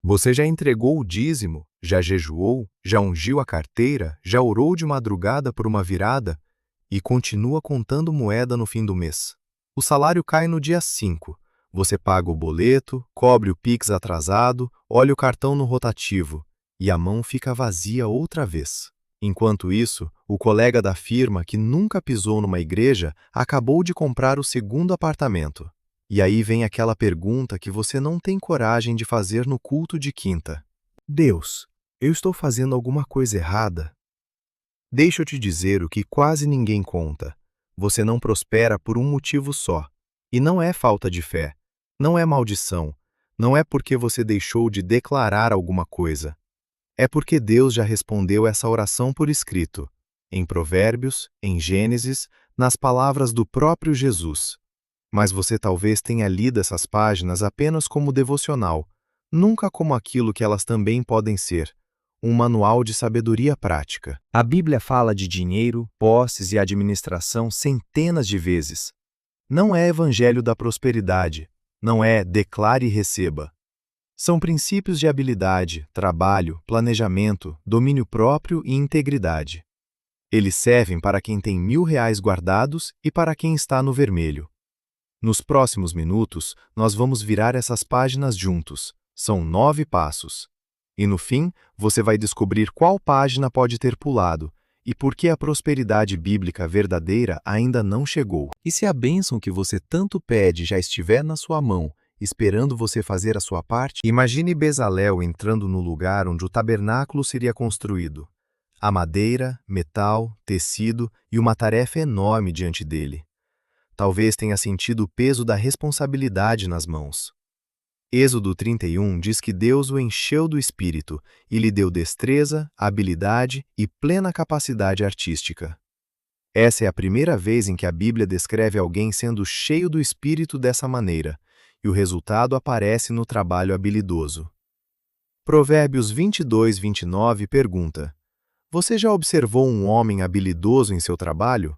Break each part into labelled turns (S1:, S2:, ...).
S1: Você já entregou o dízimo? Já jejuou? Já ungiu a carteira? Já orou de madrugada por uma virada? E continua contando moeda no fim do mês. O salário cai no dia 5. Você paga o boleto, cobre o Pix atrasado, olha o cartão no rotativo e a mão fica vazia outra vez. Enquanto isso, o colega da firma que nunca pisou numa igreja acabou de comprar o segundo apartamento. E aí vem aquela pergunta que você não tem coragem de fazer no culto de quinta. Deus, eu estou fazendo alguma coisa errada? Deixa eu te dizer o que quase ninguém conta. Você não prospera por um motivo só. E não é falta de fé, não é maldição, não é porque você deixou de declarar alguma coisa. É porque Deus já respondeu essa oração por escrito, em Provérbios, em Gênesis, nas palavras do próprio Jesus. Mas você talvez tenha lido essas páginas apenas como devocional, nunca como aquilo que elas também podem ser, um manual de sabedoria prática. A Bíblia fala de dinheiro, posses e administração centenas de vezes. Não é evangelho da prosperidade, não é declare e receba. São princípios de habilidade, trabalho, planejamento, domínio próprio e integridade. Eles servem para quem tem R$ 1.000 guardados e para quem está no vermelho. Nos próximos minutos, nós vamos virar essas páginas juntos. São 9 passos. E no fim, você vai descobrir qual página pode ter pulado e por que a prosperidade bíblica verdadeira ainda não chegou. E se a bênção que você tanto pede já estiver na sua mão, esperando você fazer a sua parte? Imagine Bezalel entrando no lugar onde o tabernáculo seria construído. Há madeira, metal, tecido e uma tarefa enorme diante dele. Talvez tenha sentido o peso da responsabilidade nas mãos. Êxodo 31 diz que Deus o encheu do Espírito e lhe deu destreza, habilidade e plena capacidade artística. Essa é a primeira vez em que a Bíblia descreve alguém sendo cheio do Espírito dessa maneira, e o resultado aparece no trabalho habilidoso. Provérbios 22:29 pergunta: Você já observou um homem habilidoso em seu trabalho?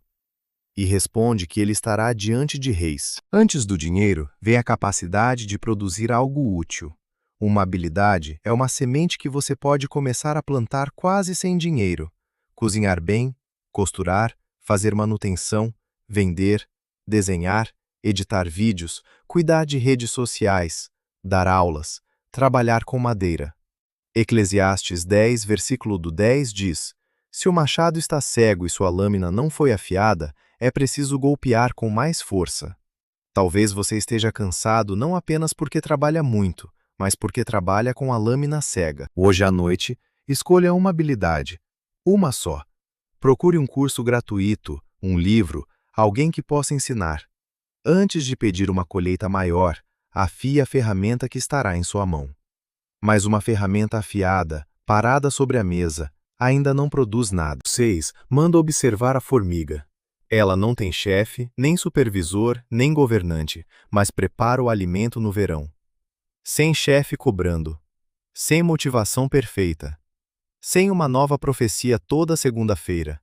S1: E responde que ele estará diante de reis. Antes do dinheiro, vem a capacidade de produzir algo útil. Uma habilidade é uma semente que você pode começar a plantar quase sem dinheiro. Cozinhar bem, costurar, fazer manutenção, vender, desenhar, editar vídeos, cuidar de redes sociais, dar aulas, trabalhar com madeira. Eclesiastes 10, versículo do 10 diz: Se o machado está cego e sua lâmina não foi afiada, é preciso golpear com mais força. Talvez você esteja cansado não apenas porque trabalha muito, mas porque trabalha com a lâmina cega. Hoje à noite, escolha uma habilidade, uma só. Procure um curso gratuito, um livro, alguém que possa ensinar. Antes de pedir uma colheita maior, afie a ferramenta que estará em sua mão. Mas uma ferramenta afiada, parada sobre a mesa, ainda não produz nada. 6. Manda observar a formiga. Ela não tem chefe, nem supervisor, nem governante, mas prepara o alimento no verão. Sem chefe cobrando. Sem motivação perfeita. Sem uma nova profecia toda segunda-feira.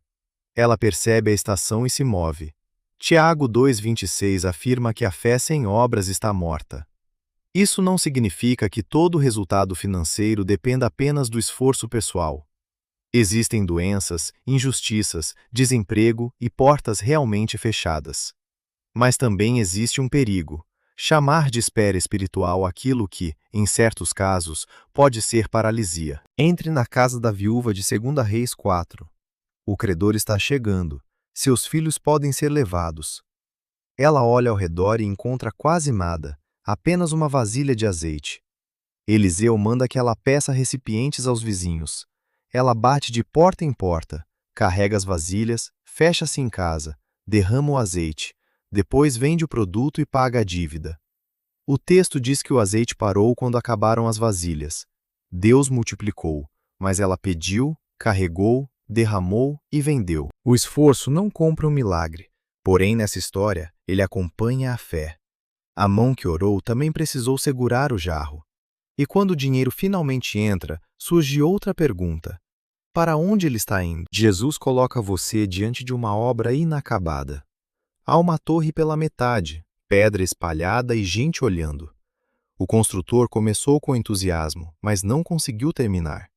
S1: Ela percebe a estação e se move. Tiago 2,26 afirma que a fé sem obras está morta. Isso não significa que todo o resultado financeiro dependa apenas do esforço pessoal. Existem doenças, injustiças, desemprego e portas realmente fechadas. Mas também existe um perigo: chamar de espera espiritual aquilo que, em certos casos, pode ser paralisia. Entre na casa da viúva de 2 Reis 4. O credor está chegando. Seus filhos podem ser levados. Ela olha ao redor e encontra quase nada, apenas uma vasilha de azeite. Eliseu manda que ela peça recipientes aos vizinhos. Ela bate de porta em porta, carrega as vasilhas, fecha-se em casa, derrama o azeite, depois vende o produto e paga a dívida. O texto diz que o azeite parou quando acabaram as vasilhas. Deus multiplicou, mas ela pediu, carregou, derramou e vendeu. O esforço não compra um milagre, porém nessa história ele acompanha a fé. A mão que orou também precisou segurar o jarro. E quando o dinheiro finalmente entra, surge outra pergunta: para onde ele está indo? Jesus coloca você diante de uma obra inacabada. Há uma torre pela metade, pedra espalhada e gente olhando. O construtor começou com entusiasmo, mas não conseguiu terminar.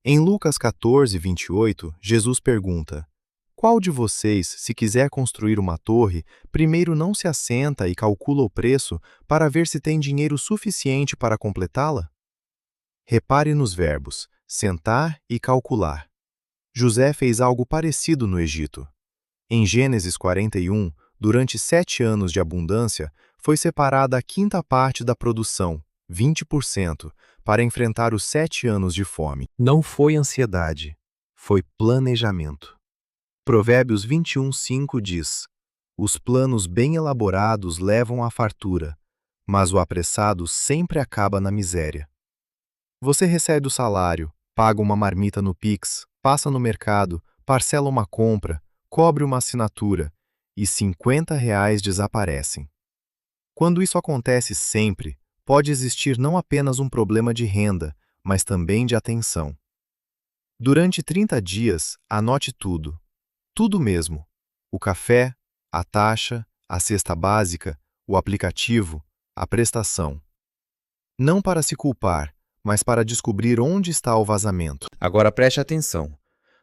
S1: Em Lucas 14, 28, Jesus pergunta: Qual de vocês, se quiser construir uma torre, primeiro não se assenta e calcula o preço para ver se tem dinheiro suficiente para completá-la? Repare nos verbos sentar e calcular. José fez algo parecido no Egito. Em Gênesis 41, durante 7 anos de abundância, foi separada a quinta parte da produção, 20%, para enfrentar os 7 anos de fome. Não foi ansiedade, foi planejamento. Provérbios 21:5 diz: Os planos bem elaborados levam à fartura, mas o apressado sempre acaba na miséria. Você recebe o salário, paga uma marmita no Pix, passa no mercado, parcela uma compra, cobre uma assinatura e R$ 50 desaparecem. Quando isso acontece sempre, pode existir não apenas um problema de renda, mas também de atenção. Durante 30 dias, anote tudo. Tudo mesmo. O café, a taxa, a cesta básica, o aplicativo, a prestação. Não para se culpar, mas para descobrir onde está o vazamento.
S2: Agora preste atenção.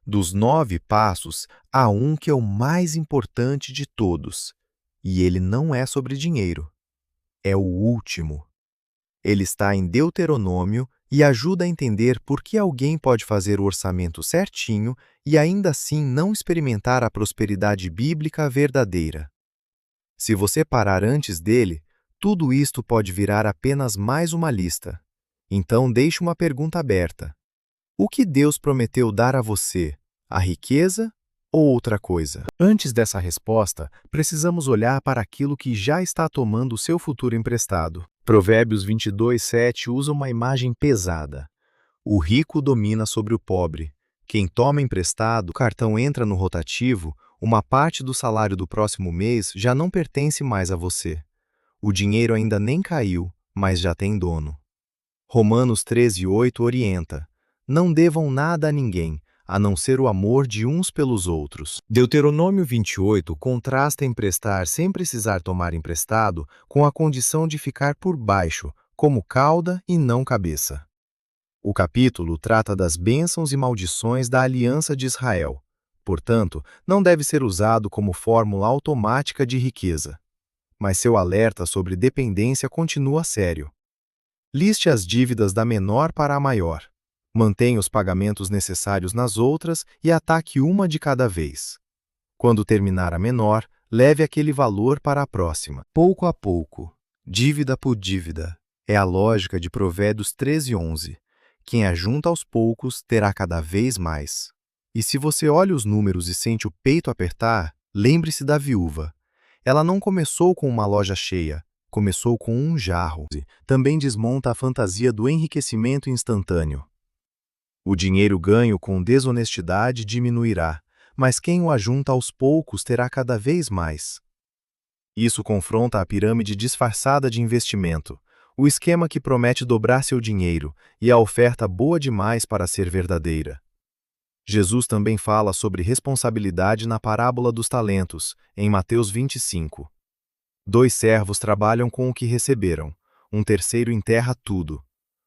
S1: Dos 9 passos, há um que é o mais importante de todos. E ele não é sobre dinheiro. É o último. Ele está em Deuteronômio e ajuda a entender por que alguém pode fazer o orçamento certinho e ainda assim não experimentar a prosperidade bíblica verdadeira. Se você parar antes dele, tudo isto pode virar apenas mais uma lista. Então deixe uma pergunta aberta. O que Deus prometeu dar a você? A riqueza ou outra coisa? Antes dessa resposta, precisamos olhar para aquilo que já está tomando o seu futuro emprestado. Provérbios 22:7 usa uma imagem pesada. O rico domina sobre o pobre. Quem toma emprestado, o cartão entra no rotativo, uma parte do salário do próximo mês já não pertence mais a você. O dinheiro ainda nem caiu, mas já tem dono. Romanos 13:8 orienta: Não devam nada a ninguém, a não ser o amor de uns pelos outros. Deuteronômio 28 contrasta emprestar sem precisar tomar emprestado com a condição de ficar por baixo, como cauda e não cabeça. O capítulo trata das bênçãos e maldições da aliança de Israel. Portanto, não deve ser usado como fórmula automática de riqueza. Mas seu alerta sobre dependência continua sério. Liste as dívidas da menor para a maior. Mantenha os pagamentos necessários nas outras e ataque uma de cada vez. Quando terminar a menor, leve aquele valor para a próxima. Pouco a pouco, dívida por dívida. É a lógica de Provérbios 13:11. Quem ajunta aos poucos terá cada vez mais. E se você olha os números e sente o peito apertar, lembre-se da viúva. Ela não começou com uma loja cheia, começou com um jarro. Também desmonta a fantasia do enriquecimento instantâneo. O dinheiro ganho com desonestidade diminuirá, mas quem o ajunta aos poucos terá cada vez mais. Isso confronta a pirâmide disfarçada de investimento, o esquema que promete dobrar seu dinheiro e a oferta boa demais para ser verdadeira. Jesus também fala sobre responsabilidade na parábola dos talentos, em Mateus 25. 2 servos trabalham com o que receberam, um terceiro enterra tudo.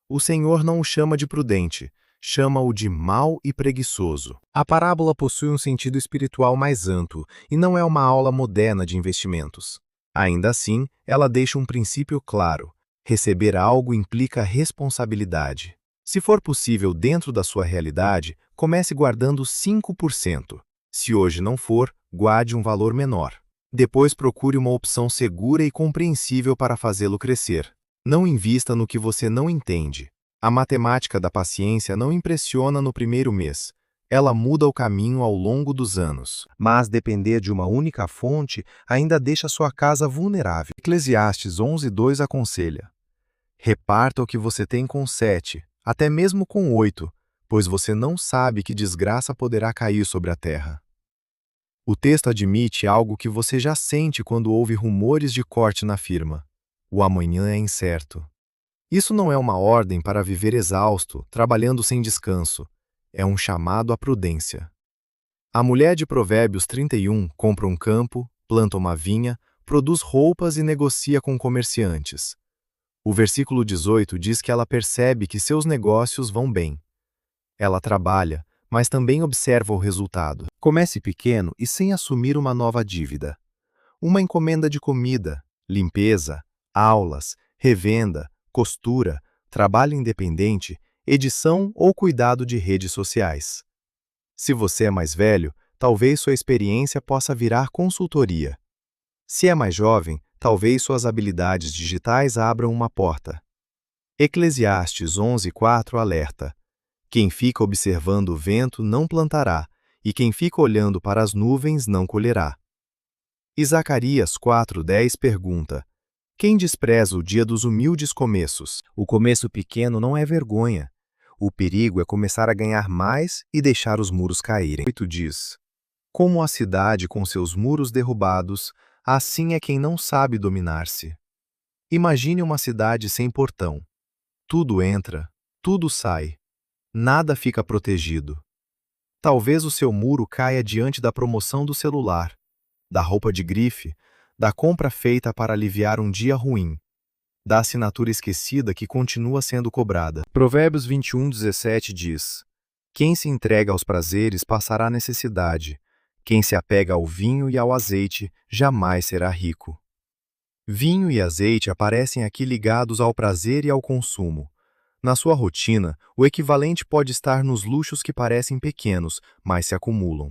S1: O Senhor não o chama de prudente, chama-o de mau e preguiçoso. A parábola possui um sentido espiritual mais amplo e não é uma aula moderna de investimentos. Ainda assim, ela deixa um princípio claro: receber algo implica responsabilidade. Se for possível dentro da sua realidade, comece guardando 5%. Se hoje não for, guarde um valor menor. Depois procure uma opção segura e compreensível para fazê-lo crescer. Não invista no que você não entende. A matemática da paciência não impressiona no primeiro mês. Ela muda o caminho ao longo dos anos. Mas depender de uma única fonte ainda deixa sua casa vulnerável. Eclesiastes 11:2 aconselha: reparta o que você tem com 7, até mesmo com 8, pois você não sabe que desgraça poderá cair sobre a terra. O texto admite algo que você já sente quando ouve rumores de corte na firma: o amanhã é incerto. Isso não é uma ordem para viver exausto, trabalhando sem descanso. É um chamado à prudência. A mulher de Provérbios 31 compra um campo, planta uma vinha, produz roupas e negocia com comerciantes. O versículo 18 diz que ela percebe que seus negócios vão bem. Ela trabalha, mas também observa o resultado. Comece pequeno e sem assumir uma nova dívida. Uma encomenda de comida, limpeza, aulas, revenda, costura, trabalho independente, edição ou cuidado de redes sociais. Se você é mais velho, talvez sua experiência possa virar consultoria. Se é mais jovem, talvez suas habilidades digitais abram uma porta. Eclesiastes 11:4 alerta: quem fica observando o vento não plantará, e quem fica olhando para as nuvens não colherá. E Zacarias 4:10 pergunta: quem despreza o dia dos humildes começos? O começo pequeno não é vergonha. O perigo é começar a ganhar mais e deixar os muros caírem. 8 diz: como a cidade com seus muros derrubados, assim é quem não sabe dominar-se. Imagine uma cidade sem portão. Tudo entra, tudo sai. Nada fica protegido. Talvez o seu muro caia diante da promoção do celular, da roupa de grife, da compra feita para aliviar um dia ruim, da assinatura esquecida que continua sendo cobrada. Provérbios 21:17 diz: quem se entrega aos prazeres passará necessidade. Quem se apega ao vinho e ao azeite jamais será rico. Vinho e azeite aparecem aqui ligados ao prazer e ao consumo. Na sua rotina, o equivalente pode estar nos luxos que parecem pequenos, mas se acumulam.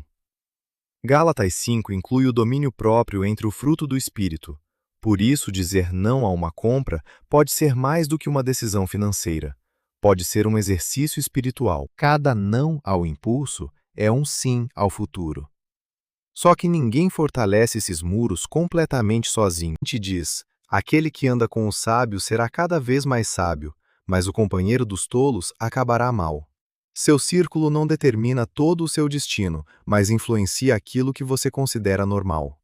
S1: Gálatas 5 inclui o domínio próprio entre o fruto do espírito. Por isso, dizer não a uma compra pode ser mais do que uma decisão financeira. Pode ser um exercício espiritual. Cada não ao impulso é um sim ao futuro. Só que ninguém fortalece esses muros completamente sozinho. Te diz: aquele que anda com os sábios será cada vez mais sábio, mas o companheiro dos tolos acabará mal. Seu círculo não determina todo o seu destino, mas influencia aquilo que você considera normal.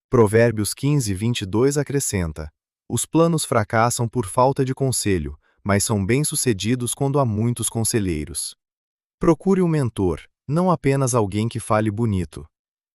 S1: Provérbios 15:22 acrescenta: os planos fracassam por falta de conselho, mas são bem-sucedidos quando há muitos conselheiros. Procure um mentor, não apenas alguém que fale bonito.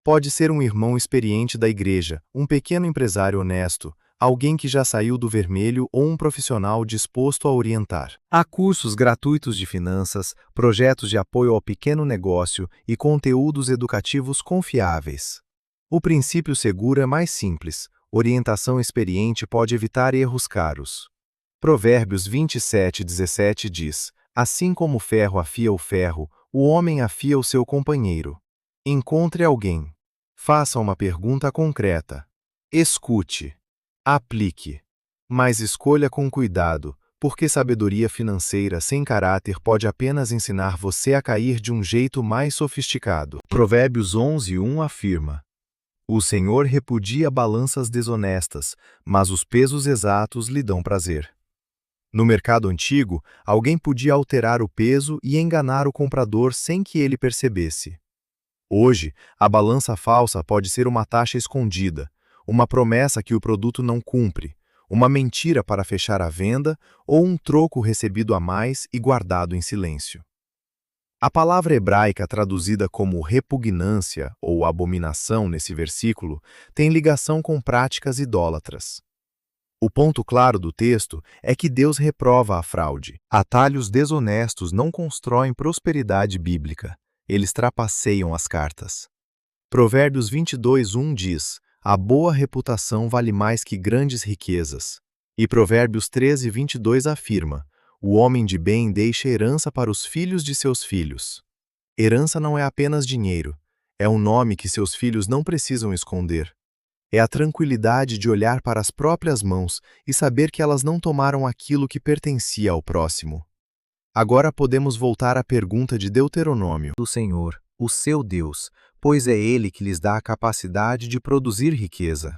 S1: Pode ser um irmão experiente da igreja, um pequeno empresário honesto, alguém que já saiu do vermelho ou um profissional disposto a orientar. Há cursos gratuitos de finanças, projetos de apoio ao pequeno negócio e conteúdos educativos confiáveis. O princípio seguro é mais simples: orientação experiente pode evitar erros caros. Provérbios 27:17 diz: assim como o ferro afia o ferro, o homem afia o seu companheiro. Encontre alguém. Faça uma pergunta concreta. Escute. Aplique. Mas escolha com cuidado, porque sabedoria financeira sem caráter pode apenas ensinar você a cair de um jeito mais sofisticado. Provérbios 11:1 afirma: o Senhor repudia balanças desonestas, mas os pesos exatos lhe dão prazer. No mercado antigo, alguém podia alterar o peso e enganar o comprador sem que ele percebesse. Hoje, a balança falsa pode ser uma taxa escondida, uma promessa que o produto não cumpre, uma mentira para fechar a venda ou um troco recebido a mais e guardado em silêncio. A palavra hebraica traduzida como repugnância ou abominação nesse versículo tem ligação com práticas idólatras. O ponto claro do texto é que Deus reprova a fraude. Atalhos desonestos não constroem prosperidade bíblica. Eles trapaceiam as cartas. Provérbios 22:1 diz: a boa reputação vale mais que grandes riquezas. E Provérbios 13:22 afirma: o homem de bem deixa herança para os filhos de seus filhos. Herança não é apenas dinheiro, é um nome que seus filhos não precisam esconder. É a tranquilidade de olhar para as próprias mãos e saber que elas não tomaram aquilo que pertencia ao próximo. Agora podemos voltar à pergunta de Deuteronômio: do Senhor, o seu Deus, pois é Ele que lhes dá a capacidade de produzir riqueza.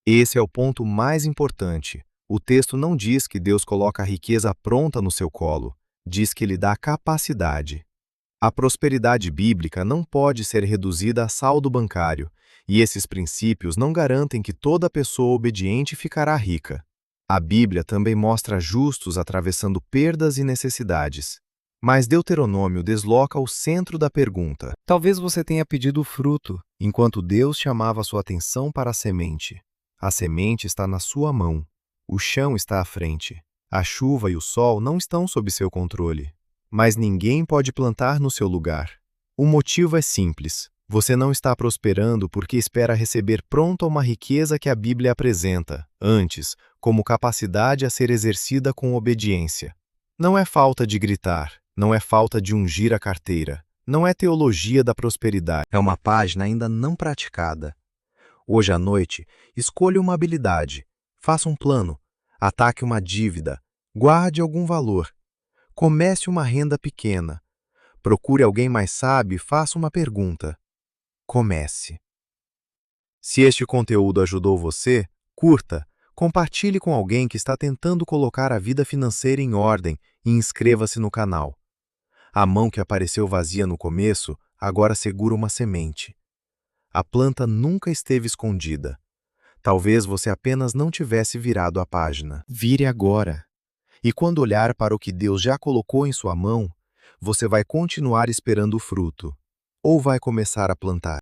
S1: Esse é o ponto mais importante. O texto não diz que Deus coloca a riqueza pronta no seu colo, diz que Ele dá capacidade. A prosperidade bíblica não pode ser reduzida a saldo bancário, e esses princípios não garantem que toda pessoa obediente ficará rica. A Bíblia também mostra justos atravessando perdas e necessidades. Mas Deuteronômio desloca o centro da pergunta. Talvez você tenha pedido o fruto, enquanto Deus chamava sua atenção para a semente. A semente está na sua mão. O chão está à frente. A chuva e o sol não estão sob seu controle. Mas ninguém pode plantar no seu lugar. O motivo é simples. Você não está prosperando porque espera receber pronta uma riqueza que a Bíblia apresenta, antes, como capacidade a ser exercida com obediência. Não é falta de gritar, não é falta de ungir a carteira, não é teologia da prosperidade. É uma página ainda não praticada. Hoje à noite, escolha uma habilidade, faça um plano, ataque uma dívida, guarde algum valor, comece uma renda pequena, procure alguém mais sábio e faça uma pergunta. Comece. Se este conteúdo ajudou você, curta, compartilhe com alguém que está tentando colocar a vida financeira em ordem e inscreva-se no canal. A mão que apareceu vazia no começo agora segura uma semente. A planta nunca esteve escondida. Talvez você apenas não tivesse virado a página. Vire agora. E quando olhar para o que Deus já colocou em sua mão, você vai continuar esperando o fruto, ou vai começar a plantar.